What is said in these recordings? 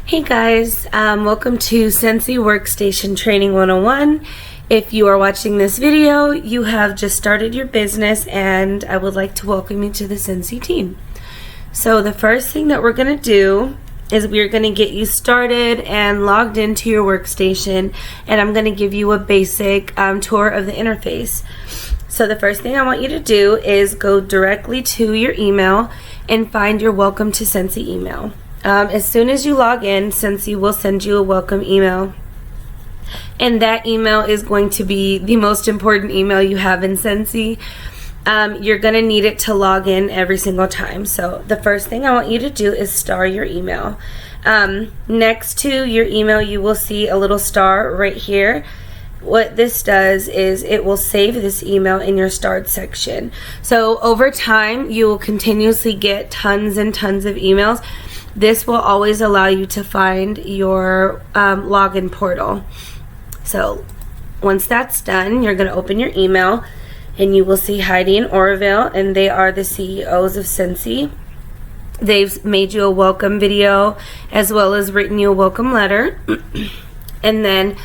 Hey guys, welcome to Scentsy Workstation Training 101. If you are watching this video, you have just started your business and I would like to welcome you to the Scentsy team. So the first thing that we're going to do is we're going to get you started and logged into your workstation, and I'm going to give you a basic tour of the interface. So the first thing I want you to do is go directly to your email and find your Welcome to Scentsy email. As soon as you log in, Scentsy will send you a welcome email, and that email is going to be the most important email you have in Scentsy. You're going to need it to log in every single time. So the first thing I want you to do is star your email. Next to your email, you will see a little star right here. What this does is it will save this email in your starred section. So over time, you will continuously get tons and tons of emails. This will always allow you to find your login portal. So once that's done, you're going to open your email and you will see Heidi and Orville, and they are the CEOs of Scentsy. They've made you a welcome video as well as written you a welcome letter. And then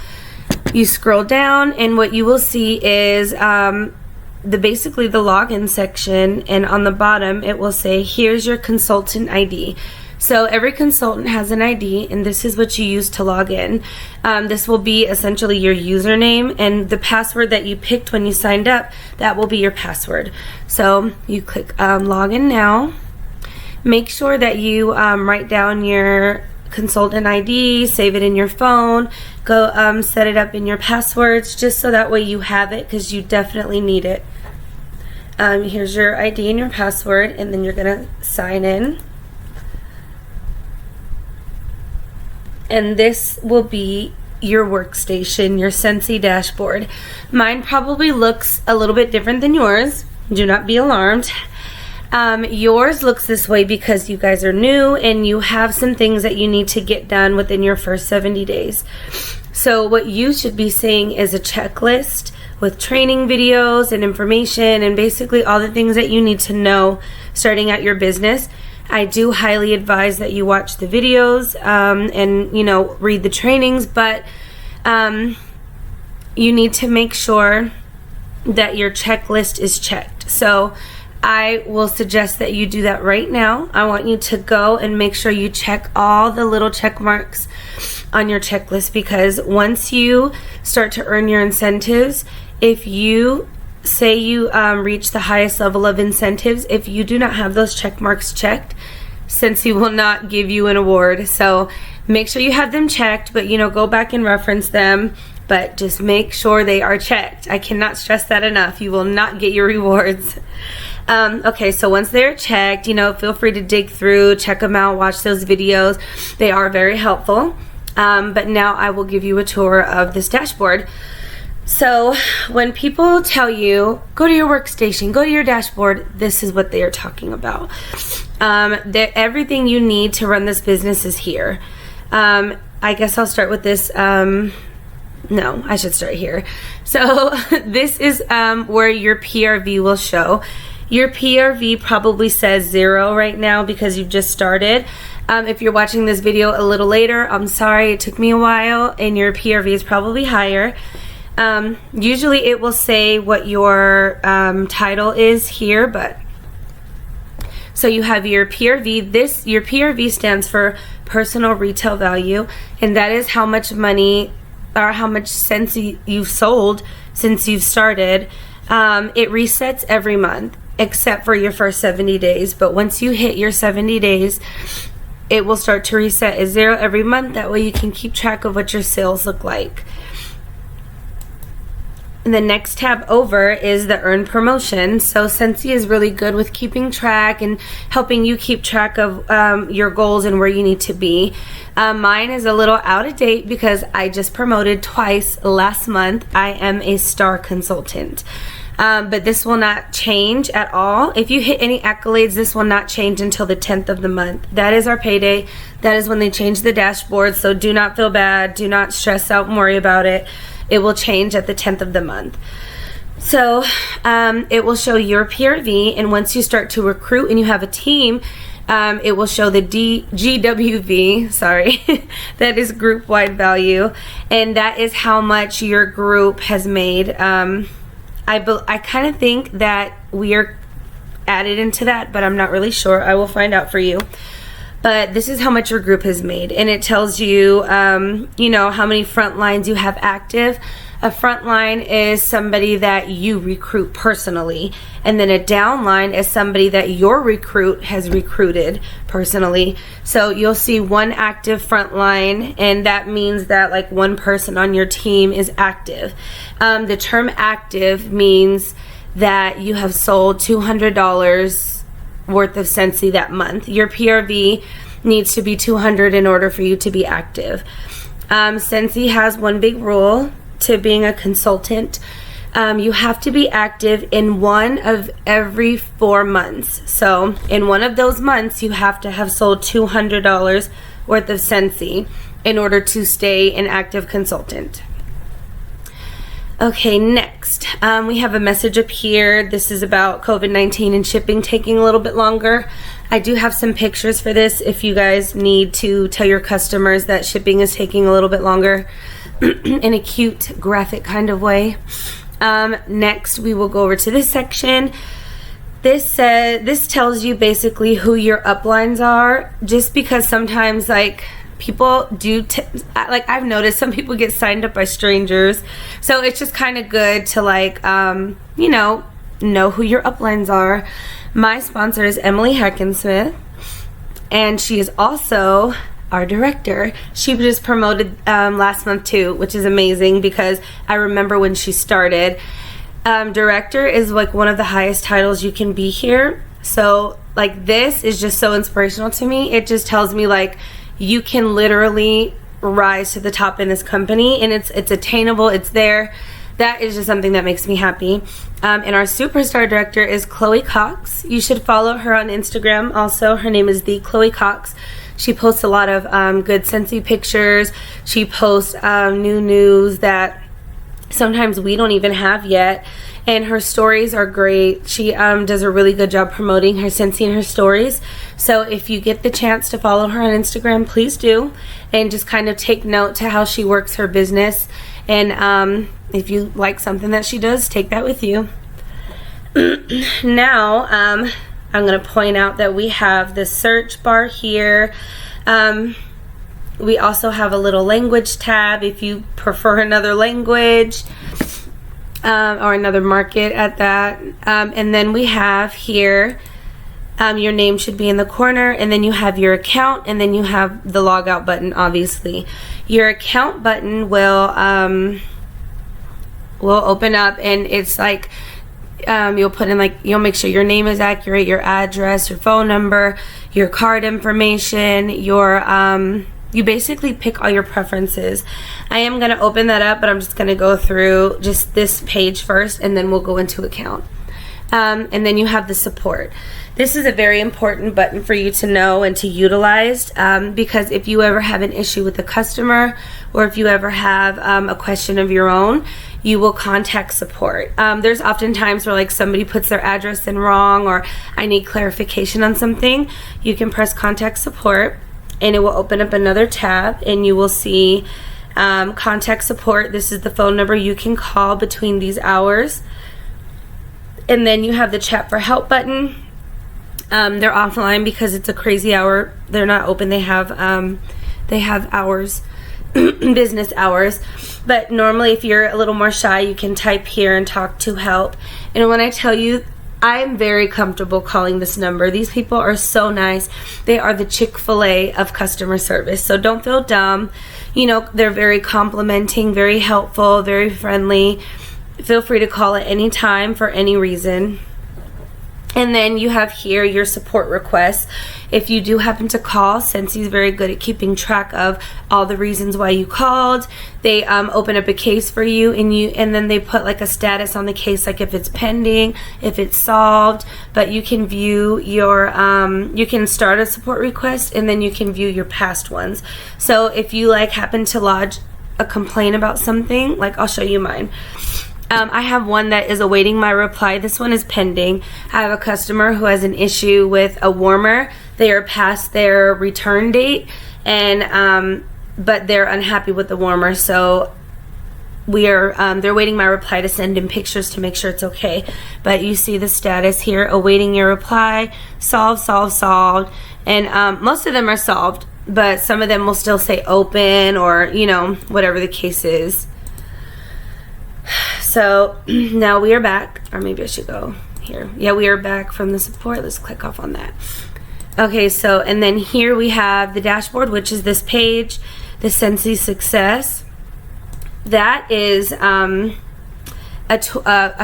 you scroll down and what you will see is basically the login section, and on the bottom it will say here's your consultant ID. So every consultant has an ID, and this is what you use to log in. This will be essentially your username, and the password that you picked when you signed up, that will be your password. So you click login now. Make sure that you write down your consultant ID, save it in your phone, go set it up in your passwords, just so that way you have it, because you definitely need it. Here's your ID and your password, and then you're gonna sign in. And this will be your workstation, your Scentsy dashboard. Mine probably looks a little bit different than yours. Do not be alarmed. Yours looks this way because you guys are new and you have some things that you need to get done within your first 70 days. So what you should be seeing is a checklist with training videos and information and basically all the things that you need to know starting out your business. I do highly advise that you watch the videos and read the trainings, but you need to make sure that your checklist is checked. So I will suggest that you do that right now. I want you to go and make sure you check all the little check marks on your checklist, because once you start to earn your incentives, if you say you reach the highest level of incentives, if you do not have those check marks checked, Scentsy will not give you an award. So make sure you have them checked, but go back and reference them, but just make sure they are checked. I cannot stress that enough. You will not get your rewards. Okay, so once they're checked, feel free to dig through, check them out, watch those videos. They are very helpful. But now I will give you a tour of this dashboard. So when people tell you, go to your workstation, go to your dashboard, this is what they are talking about. Everything you need to run this business is here. I guess I'll start with this. No, I should start here. So this is where your PRV will show. Your PRV probably says 0 right now because you've just started. If you're watching this video a little later, I'm sorry, it took me a while, and your PRV is probably higher. Usually it will say what your title is here, but so you have your PRV. Your PRV stands for personal retail value, and that is how much money or how much Scentsy you've sold since you've started. It resets every month except for your first 70 days, but once you hit your 70 days, it will start to reset as 0 every month. That way you can keep track of what your sales look like. And the next tab over is the earn promotion. So Scentsy is really good with keeping track and helping you keep track of your goals and where you need to be. Mine is a little out of date because I just promoted twice last month. I am a star consultant. But this will not change at all. If you hit any accolades, this will not change until the 10th of the month. That is our payday. That is when they change the dashboard. So do not feel bad. Do not stress out and worry about it. It will change at the 10th of the month. So it will show your PRV, and once you start to recruit and you have a team, it will show the GWV, sorry, that is group wide value, and that is how much your group has made. I kind of think that we are added into that, but I'm not really sure. I will find out for you. But this is how much your group has made, and it tells you, you know, how many front lines you have active. A front line is somebody that you recruit personally, and then a down line is somebody that your recruit has recruited personally. So you'll see one active front line, and that means that like one person on your team is active. The term active means that you have sold $200 worth of Scentsy that month. Your PRV needs to be 200 in order for you to be active. Scentsy has one big rule to being a consultant. You have to be active in one of every 4 months. So in one of those months, you have to have sold $200 worth of Scentsy in order to stay an active consultant. Okay, next, we have a message up here. This is about COVID-19 and shipping taking a little bit longer. I do have some pictures for this if you guys need to tell your customers that shipping is taking a little bit longer in a cute, graphic kind of way. Next, we will go over to this section. This tells you basically who your uplines are, just because sometimes like people do, like I've noticed some people get signed up by strangers. So it's just kind of good to like, you know who your uplines are. My sponsor is Emily Hackensmith, and she is also our director. She was just promoted last month too, which is amazing because I remember when she started. Director is like one of the highest titles you can be here. So like this is just so inspirational to me. It just tells me like you can literally rise to the top in this company, and it's attainable, it's there. That is just something that makes me happy. And our superstar director is Chloe Cox. You should follow her on Instagram also. Her name is the Chloe Cox. She posts a lot of good Scentsy pictures. She posts new news that sometimes we don't even have yet. And her stories are great. She does a really good job promoting her Scentsy in her stories. So if you get the chance to follow her on Instagram, please do. And just kind of take note to how she works her business. And if you like something that she does, take that with you. Now, I'm going to point out that we have the search bar here. We also have a little language tab if you prefer another language or another market at that. And then we have here, your name should be in the corner, and then you have your account, and then you have the log out button, obviously. Your account button will open up, and it's like you'll put in like, you'll make sure your name is accurate, your address, your phone number, your card information, your you basically pick all your preferences. I am going to open that up, but I'm just going to go through just this page first, and then we'll go into account. And then you have the support. This is a very important button for you to know and to utilize, because if you ever have an issue with a customer, or if you ever have a question of your own, you will contact support. There's often times where like somebody puts their address in wrong, or I need clarification on something. You can press contact support, and it will open up another tab, and you will see contact support. This is the phone number you can call between these hours. And then you have the chat for help button. They're offline because it's a crazy hour. They're not open. They have hours, business hours. But normally if you're a little more shy, you can type here and talk to help. And when I tell you, I'm very comfortable calling this number. These people are so nice. They are the Chick-fil-A of customer service. So don't feel dumb. You know, they're very complimenting, very helpful, very friendly. Feel free to call at any time for any reason. And then you have here your support requests. If you do happen to call, Scentsy is very good at keeping track of all the reasons why you called. They open up a case for you, and then they put like a status on the case, like if it's pending, if it's solved. But you can view your, you can start a support request, and then you can view your past ones. So if you like happen to lodge a complaint about something, like I'll show you mine. I have one that is awaiting my reply. This one is pending. I have a customer who has an issue with a warmer they are past their return date, and but they're unhappy with the warmer, so they're waiting my reply to send in pictures to make sure it's okay. But you see the status here, awaiting your reply, solved, and most of them are solved, but some of them will still say open, or whatever the case is. So now we are back, or maybe I should go here. Yeah, we are back from the support. Let's click off on that. Okay, so and then here we have the dashboard, which is this page, the Scentsy Success. That is a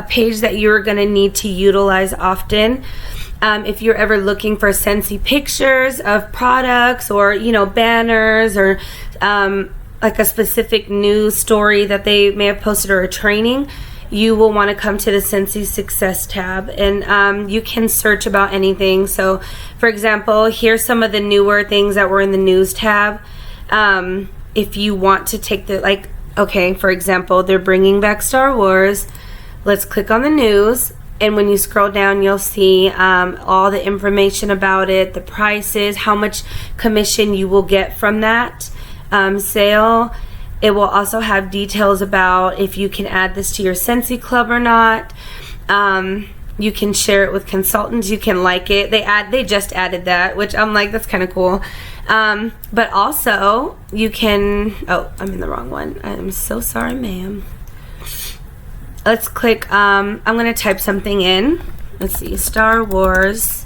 page that you're going to need to utilize often. If you're ever looking for Scentsy pictures of products, or banners, or like a specific news story that they may have posted, or a training, you will want to come to the Scentsy Success tab, and you can search about anything. So for example, here's some of the newer things that were in the news tab. If you want to take the, okay, for example, they're bringing back Star Wars. Let's click on the news, and when you scroll down, you'll see all the information about it, the prices, how much commission you will get from that sale. It will also have details about if you can add this to your Scentsy club or not. You can share it with consultants. You can like it. They just added that, which I'm like, that's kind of cool. But also you can, oh, I'm in the wrong one. I'm so sorry, ma'am. Let's click, I'm going to type something in. Let's see, Star Wars.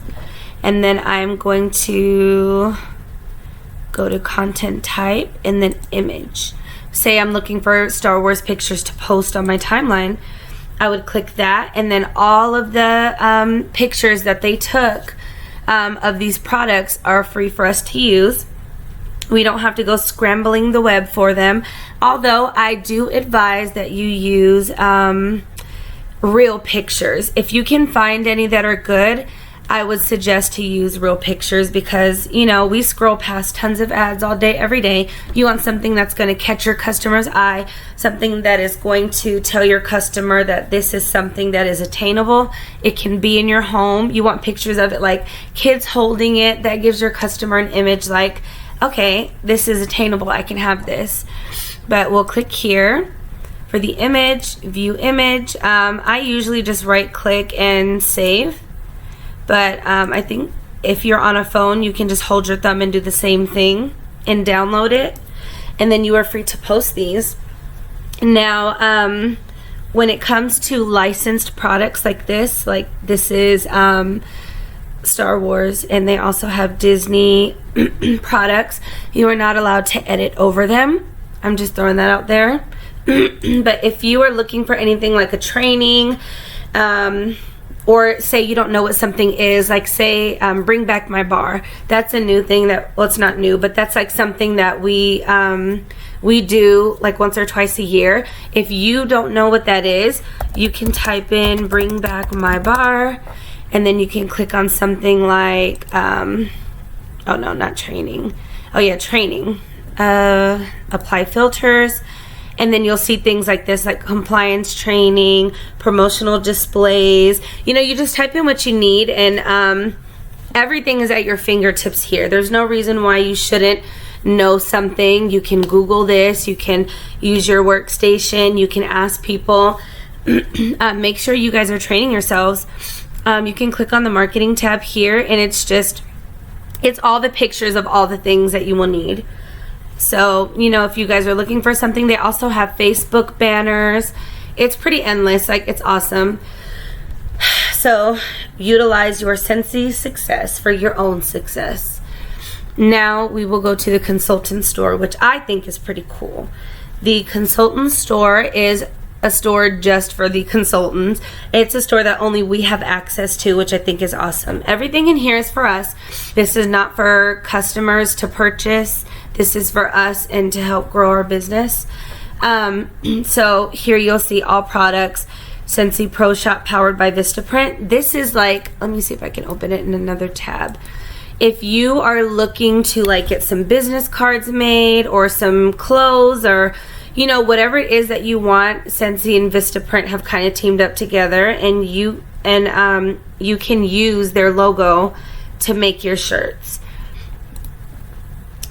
And then I'm going to go to content type and then image. Say I'm looking for Star Wars pictures to post on my timeline. I would click that, and then all of the pictures that they took of these products are free for us to use. We don't have to go scrambling the web for them, although I do advise that you use real pictures. If you can find any that are good, I would suggest to use real pictures, because we scroll past tons of ads all day, every day. You want something that's going to catch your customer's eye, something that is going to tell your customer that this is something that is attainable. It can be in your home. You want pictures of it, like kids holding it. That gives your customer an image like, okay, this is attainable, I can have this. But we'll click here for the image, view image. I usually just right click and save. But I think if you're on a phone, you can just hold your thumb and do the same thing and download it, and then you are free to post these. Now, when it comes to licensed products like this is Star Wars, and they also have Disney products, you are not allowed to edit over them. I'm just throwing that out there. But if you are looking for anything like a training, or say you don't know what something is, like say bring back my bar. That's a new thing that, well, it's not new, but that's like something that we do like once or twice a year. If you don't know what that is, you can type in bring back my bar, and then you can click on something like oh no, not training. Oh yeah, training. Apply filters. And then you'll see things like this, like compliance training, promotional displays. You just type in what you need, and everything is at your fingertips here. There's no reason why you shouldn't know something. You can Google this. You can use your workstation. You can ask people. Make sure you guys are training yourselves. You can click on the marketing tab here, and it's all the pictures of all the things that you will need. So, if you guys are looking for something, they also have Facebook banners. It's pretty endless. Like, it's awesome. So, utilize your Scentsy Success for your own success. Now, we will go to the consultant store, which I think is pretty cool. The consultant store is a store just for the consultants. It's a store that only we have access to, which I think is awesome. Everything in here is for us. This is not for customers to purchase. This is for us and to help grow our business. So here you'll see all products. Scentsy Pro Shop powered by Vistaprint. This is like, let me see if I can open it in another tab. If you are looking to like get some business cards made, or some clothes, or whatever it is that you want, Scentsy and Vistaprint have kind of teamed up together, and you can use their logo to make your shirts,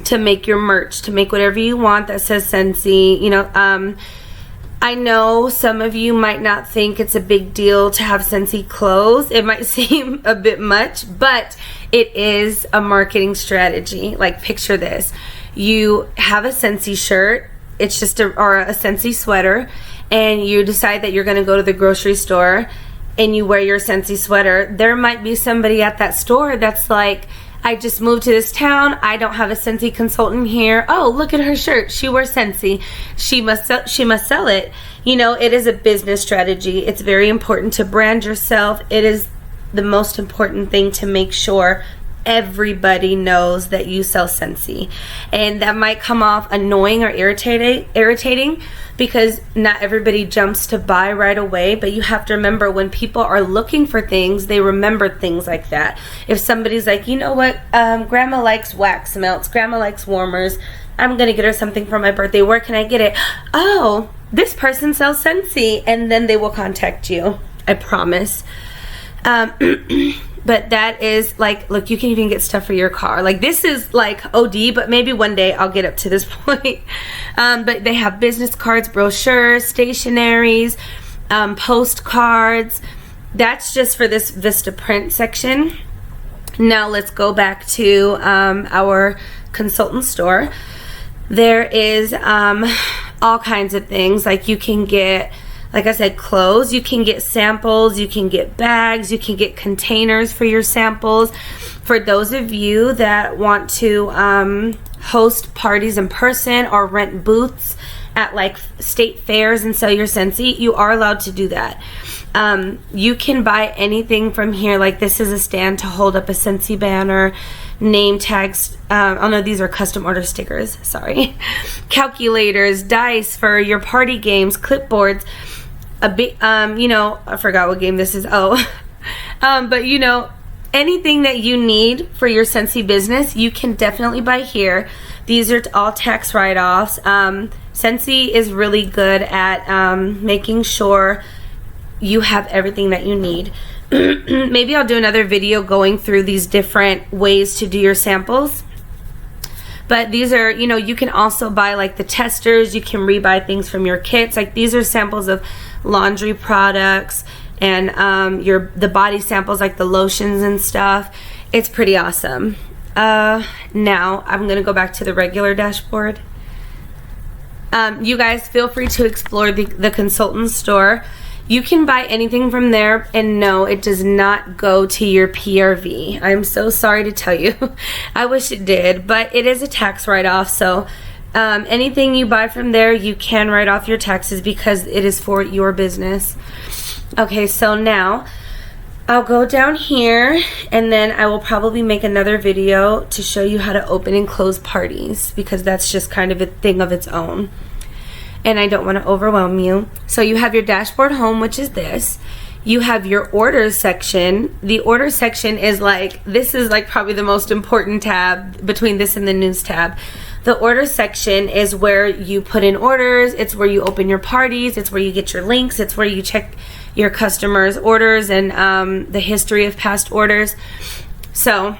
to make your merch, to make whatever you want that says Scentsy. You know, I know some of you might not think it's a big deal to have Scentsy clothes. It might seem a bit much, but it is a marketing strategy. Like, picture this. You have a Scentsy shirt, it's just or a Scentsy sweater, and you decide that you're going to go to the grocery store and you wear your Scentsy sweater. There might be somebody at that store that's like, I just moved to this town. I don't have a Scentsy consultant here. Oh, look at her shirt. She wears Scentsy. She must sell it. You know, it is a business strategy. It's very important to brand yourself. It is the most important thing to make sure everybody knows that you sell Scentsy. And that might come off annoying or irritating because not everybody jumps to buy right away, but you have to remember, when people are looking for things, they remember things like that. If somebody's like, you know what, grandma likes wax melts, grandma likes warmers, I'm gonna get her something for my birthday, where can I get it? Oh, this person sells Scentsy, and then they will contact you, I promise. But that is like, look, you can even get stuff for your car. Like, this is like OD, but maybe one day I'll get up to this point. But they have business cards, brochures, stationaries, postcards. That's just for this Vista print section. Now let's go back to our consultant store. There is all kinds of things. Like, you can get, like I said, clothes, you can get samples, you can get bags, you can get containers for your samples. For those of you that want to host parties in person or rent booths at like state fairs and sell your Scentsy, you are allowed to do that. You can buy anything from here. Like, this is a stand to hold up a Scentsy banner, name tags, oh no, these are custom order stickers, sorry. Calculators, dice for your party games, clipboards, a big, you know, I forgot what game this is. Oh, but you know, anything that you need for your Scentsy business, you can definitely buy here. These are all tax write-offs. Scentsy is really good at making sure you have everything that you need. Maybe I'll do another video going through these different ways to do your samples. But these are, you know, you can also buy like the testers. You can rebuy things from your kits. Like, these are samples of laundry products and the body samples, like the lotions and stuff. It's pretty awesome. Now I'm gonna go back to the regular dashboard. You guys feel free to explore the consultant store. You can buy anything from there, and no, it does not go to your PRV. I'm so sorry to tell you. I wish it did, but it is a tax write-off, so anything you buy from there, you can write off your taxes because it is for your business. Okay, so now I'll go down here, and then I will probably make another video to show you how to open and close parties, because that's just kind of a thing of its own. And I don't want to overwhelm you. So you have your dashboard home, which is this. You have your orders section. The order section is like, this is like probably the most important tab between this and the news tab. The order section is where you put in orders. It's where you open your parties. It's where you get your links. It's where you check your customers' orders and the history of past orders. So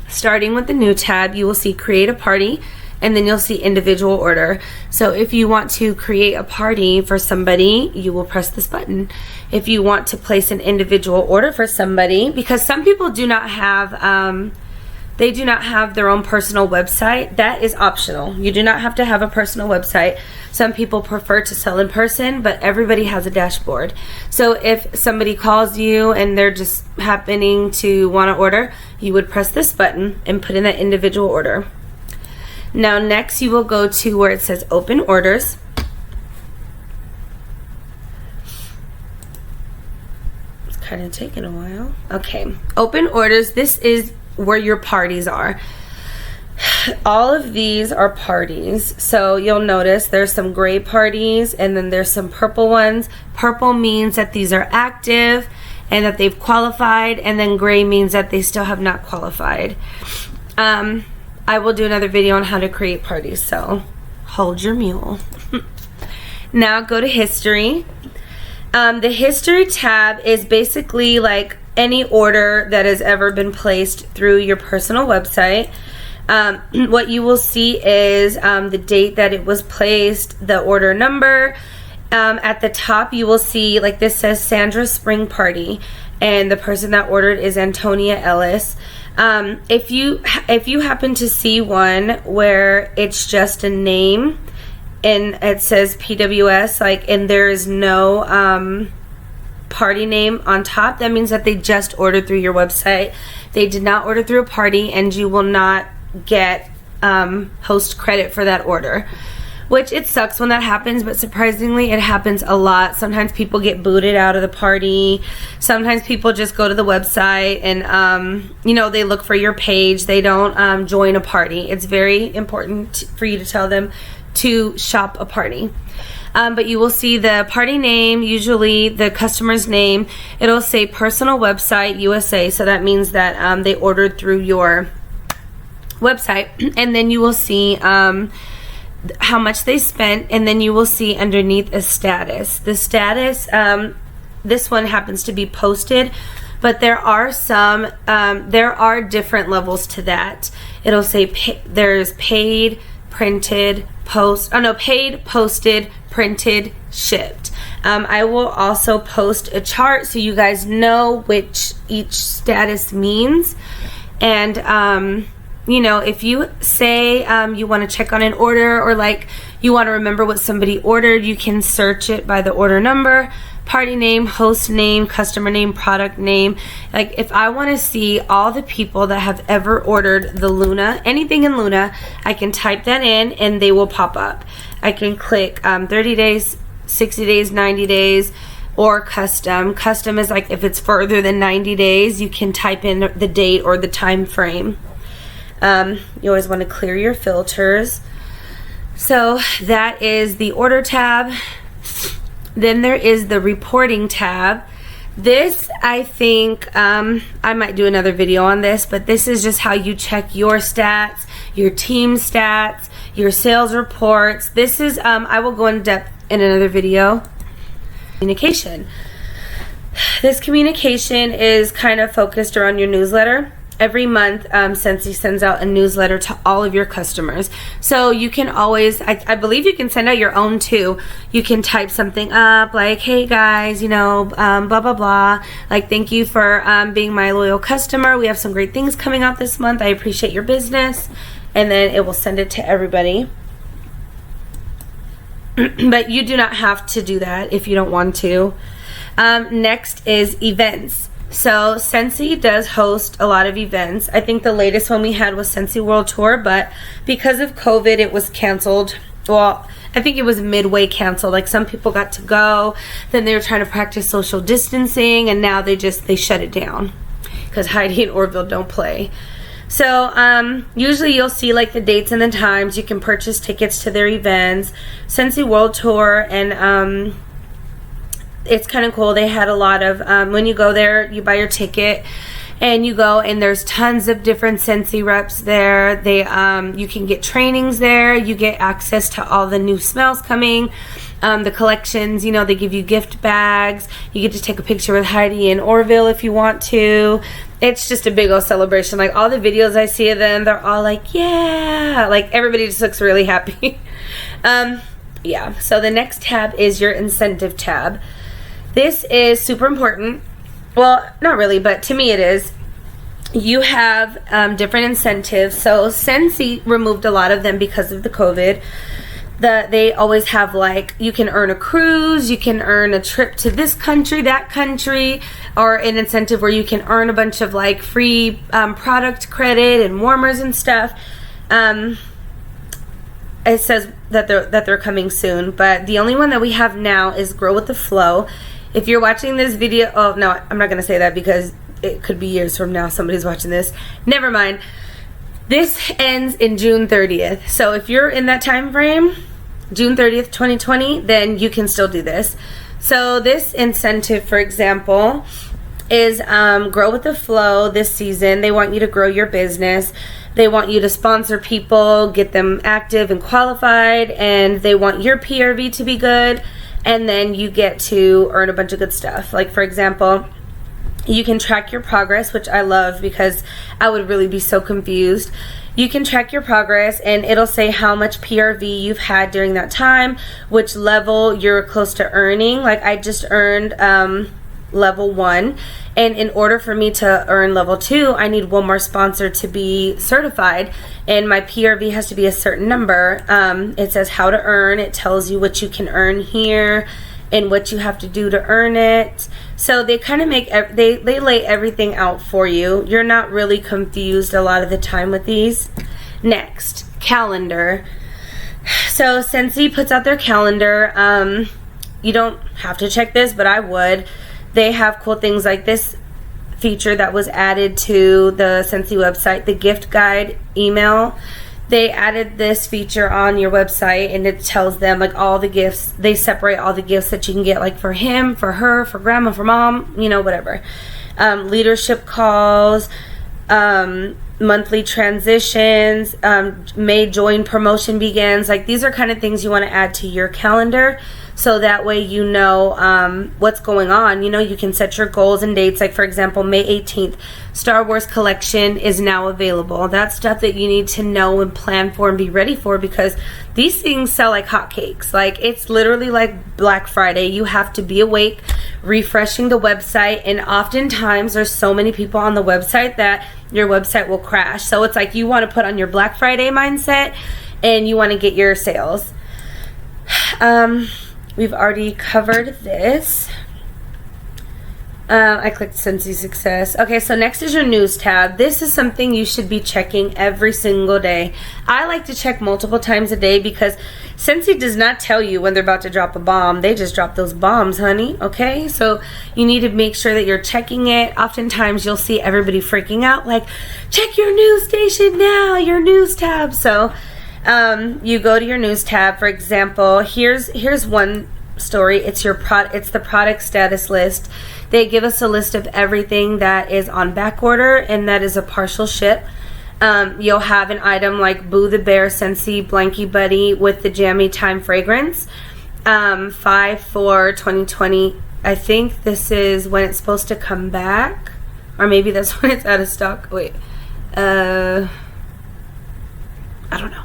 starting with the new tab, you will see create a party, and then you'll see individual order. So if you want to create a party for somebody, you will press this button. If you want to place an individual order for somebody, because some people do not have, they do not have their own personal website, that is optional. You do not have to have a personal website. Some people prefer to sell in person, but everybody has a dashboard. So if somebody calls you and they're just happening to want to order, you would press this button and put in that individual order. Now next you will go to where it says open orders. It's kind of taking a while. Okay, open orders. This is where your parties are. All of these are parties. So you'll notice there's some gray parties and then there's some purple ones. Purple means that these are active and that they've qualified, and then gray means that they still have not qualified. I will do another video on how to create parties, so hold your mule. Now go to history. The history tab is basically like any order that has ever been placed through your personal website. What you will see is the date that it was placed, the order number. At the top you will see, like, this says Sandra's Spring Party, and the person that ordered is Antonia Ellis. If you happen to see one where it's just a name and it says PWS, like, and there is no party name on top, that means that they just ordered through your website. They did not order through a party, and you will not get host credit for that order, which it sucks when that happens, but surprisingly it happens a lot. Sometimes people get booted out of the party. Sometimes people just go to the website and you know, they look for your page. They don't join a party. It's very important for you to tell them to shop a party. But you will see the party name, usually the customer's name. It'll say personal website USA, so that means that they ordered through your website. And then you will see how much they spent, and then you will see underneath a status. The status, this one happens to be posted, but there are different levels to that. It'll say there's paid, printed, paid, posted, printed, shipped. I will also post a chart so you guys know which each status means. And you know, if you say you want to check on an order, or like you want to remember what somebody ordered, you can search it by the order number, party name, host name, customer name, product name. Like, if I want to see all the people that have ever ordered the Luna, anything in Luna, I can type that in and they will pop up. I can click 30 days, 60 days, 90 days, or custom. Custom is like if it's further than 90 days, you can type in the date or the time frame. You always want to clear your filters. So that is the order tab. Then there is the reporting tab. This, I think, I might do another video on this, but this is just how you check your stats, your team stats, your sales reports. This is, I will go in depth in another video. Communication. This communication is kind of focused around your newsletter. Every month, Scentsy sends out a newsletter to all of your customers. So you can always, I believe you can send out your own too. You can type something up like, hey guys, you know, blah, blah, blah. Like, thank you for being my loyal customer. We have some great things coming out this month. I appreciate your business. And then it will send it to everybody. But you do not have to do that if you don't want to. Next is events. So Scentsy does host a lot of events. I think the latest one we had was Scentsy World Tour, but because of COVID, it was canceled. Well, I think it was midway canceled. Like, some people got to go, then they were trying to practice social distancing, and now they shut it down because Heidi and Orville don't play. So usually you'll see like the dates and the times. You can purchase tickets to their events. Scentsy World Tour, and it's kind of cool. They had a lot of, when you go there, you buy your ticket and you go, and there's tons of different Scentsy reps there. They, you can get trainings there. You get access to all the new smells coming, the collections. You know, they give you gift bags. You get to take a picture with Heidi and Orville if you want to. It's just a big old celebration. Like, all the videos I see of them, they're all like, yeah, like everybody just looks really happy. Yeah, so the next tab is your incentive tab. This is super important. Well, not really, but to me it is. You have different incentives. So Scentsy removed a lot of them because of the COVID. They always have, like, you can earn a cruise, you can earn a trip to this country, that country, or an incentive where you can earn a bunch of like free product credit and warmers and stuff. It says that they're coming soon, but the only one that we have now is Grow with the Flow. If you're watching this video, oh no, I'm not gonna say that because it could be years from now somebody's watching this. Never mind. This ends in June 30th. So if you're in that time frame, June 30th, 2020, then you can still do this. So this incentive, for example, is Grow with the Flow this season. They want you to grow your business. They want you to sponsor people, get them active and qualified, and they want your PRV to be good. And then you get to earn a bunch of good stuff. Like, for example, You can track your progress, which I love because I would really be so confused. You can track your progress and it'll say how much PRV you've had during that time, which level you're close to earning. Like I just earned level 1, and in order for me to earn level 2, I need one more sponsor to be certified, and my PRV has to be a certain number. It says how to earn. It tells you what you can earn here and what you have to do to earn it. So they kind of make they lay everything out for you. You're not really confused a lot of the time with these. Next, calendar. So Scentsy puts out their calendar. You don't have to check this, but I would. They have cool things like this feature that was added to the Scentsy website, the gift guide email. They added this feature on your website, and it tells them like all the gifts. They separate all the gifts that you can get, like for him, for her, for grandma, for mom, you know, whatever. Leadership calls, monthly transitions, May join promotion begins. Like these are kind of things you want to add to your calendar, so that way you know what's going on. You know, you can set your goals and dates. Like for example, May 18th, Star Wars collection is now available. That's stuff that you need to know and plan for and be ready for, because these things sell like hotcakes. Like it's literally like Black Friday. You have to be awake, refreshing the website, and oftentimes there's so many people on the website that your website will crash. So it's like you want to put on your Black Friday mindset and you want to get your sales. We've already covered this. I clicked Scentsy Success. Okay, so next is your news tab. This is something you should be checking every single day. I like to check multiple times a day because Scentsy does not tell you when they're about to drop a bomb. They just drop those bombs, honey. Okay, so you need to make sure that you're checking it. Oftentimes you'll see everybody freaking out like, check your news station now, your news tab. So you go to your news tab. For example, here's one story. It's the product status list. They give us a list of everything that is on back order and that is a partial ship. You'll have an item like Boo the Bear Scentsy Blankie Buddy with the Jammy Time fragrance. 5/4/2020. I think this is when it's supposed to come back, or maybe that's when it's out of stock. Wait, I don't know.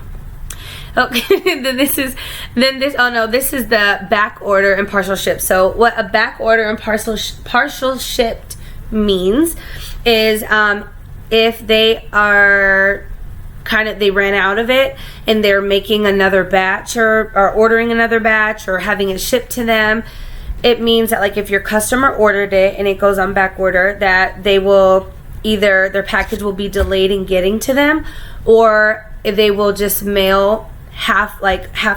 Okay, this is the back order and partial ship. So what a back order and partial shipped means is if they are they ran out of it and they're making another batch or ordering another batch or having it shipped to them, it means that like if your customer ordered it and it goes on back order, that they will either their package will be delayed in getting to them, or they will just mail half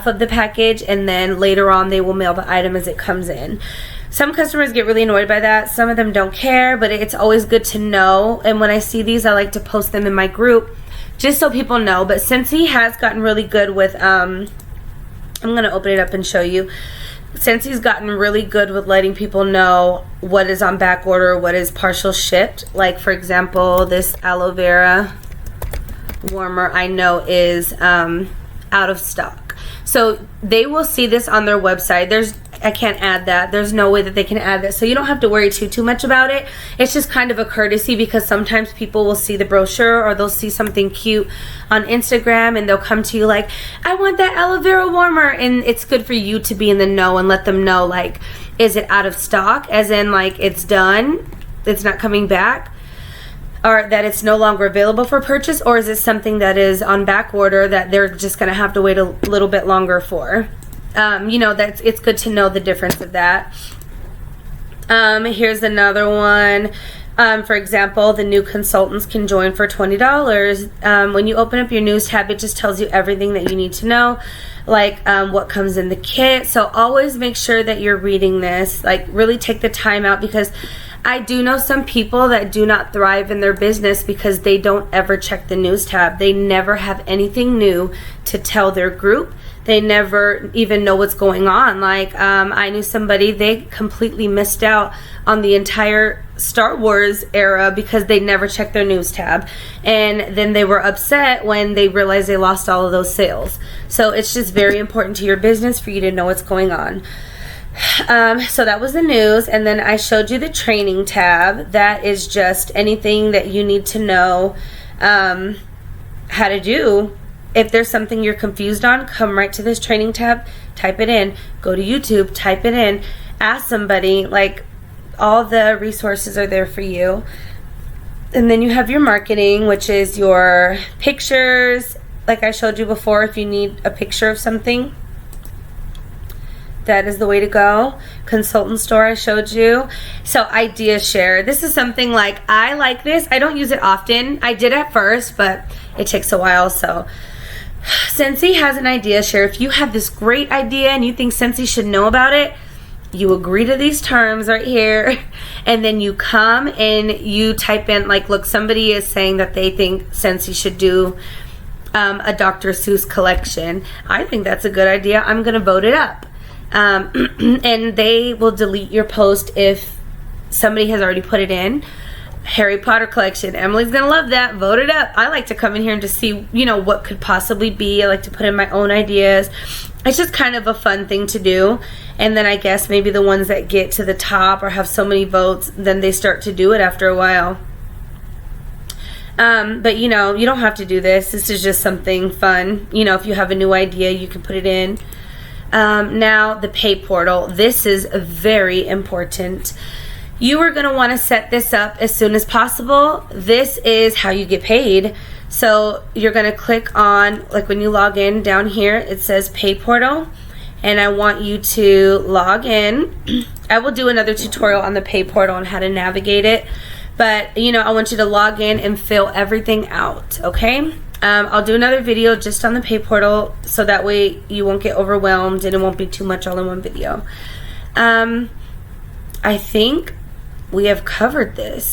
of the package, and then later on they will mail the item as it comes in. Some customers get really annoyed by that. Some of them don't care, but it's always good to know. And when I see these, I like to post them in my group just so people know. But Scentsy has gotten really good with I'm gonna open it up and show you. Scentsy's gotten really good with letting people know what is on back order, what is partial shipped. Like for example, this aloe vera warmer I know is out of stock. So they will see this on their website. I can't add that. There's no way that they can add that. So you don't have to worry too much about it. It's just kind of a courtesy, because sometimes people will see the brochure or they'll see something cute on Instagram and they'll come to you like, I want that aloe vera warmer. And it's good for you to be in the know and let them know, like, is it out of stock? As in like it's done, it's not coming back, or that it's no longer available for purchase, or is it something that is on back order that they're just going to have to wait a little bit longer for? You know, it's good to know the difference of that. Here's another one. For example, the new consultants can join for $20. When you open up your news tab, it just tells you everything that you need to know, like what comes in the kit. So always make sure that you're reading this. Like really take the time out, because I do know some people that do not thrive in their business because they don't ever check the news tab. They never have anything new to tell their group. They never even know what's going on. Like I knew somebody, they completely missed out on the entire Star Wars era because they never checked their news tab, and then they were upset when they realized they lost all of those sales. So it's just very important to your business for you to know what's going on. So that was the news, and then I showed you the training tab. That is just anything that you need to know how to do. If there's something you're confused on, come right to this training tab, type it in, go to YouTube, type it in, ask somebody. Like, all the resources are there for you. And then you have your marketing, which is your pictures. Like I showed you before, if you need a picture of something, that is the way to go. Consultant store, I showed you. So idea share. This is something like, I like this. I don't use it often. I did at first, but it takes a while. So Scentsy has an idea share. If you have this great idea and you think Scentsy should know about it, you agree to these terms right here, and then you come and you type in, like, look, somebody is saying that they think Scentsy should do a Dr. Seuss collection. I think that's a good idea. I'm going to vote it up. And they will delete your post if somebody has already put it in. Harry Potter collection. Emily's going to love that. Vote it up. I like to come in here and just see, you know, what could possibly be. I like to put in my own ideas. It's just kind of a fun thing to do. And then I guess maybe the ones that get to the top or have so many votes, then they start to do it after a while. But you know, you don't have to do this. This is just something fun. You know, if you have a new idea, you can put it in. Now, the pay portal. This is very important. You are going to want to set this up as soon as possible. This is how you get paid. So you're going to click on, like when you log in down here, it says pay portal. And I want you to log in. I will do another tutorial on the pay portal and how to navigate it. But, you know, I want you to log in and fill everything out, okay? I'll do another video just on the pay portal so that way you won't get overwhelmed and it won't be too much all in one video. I think we have covered this.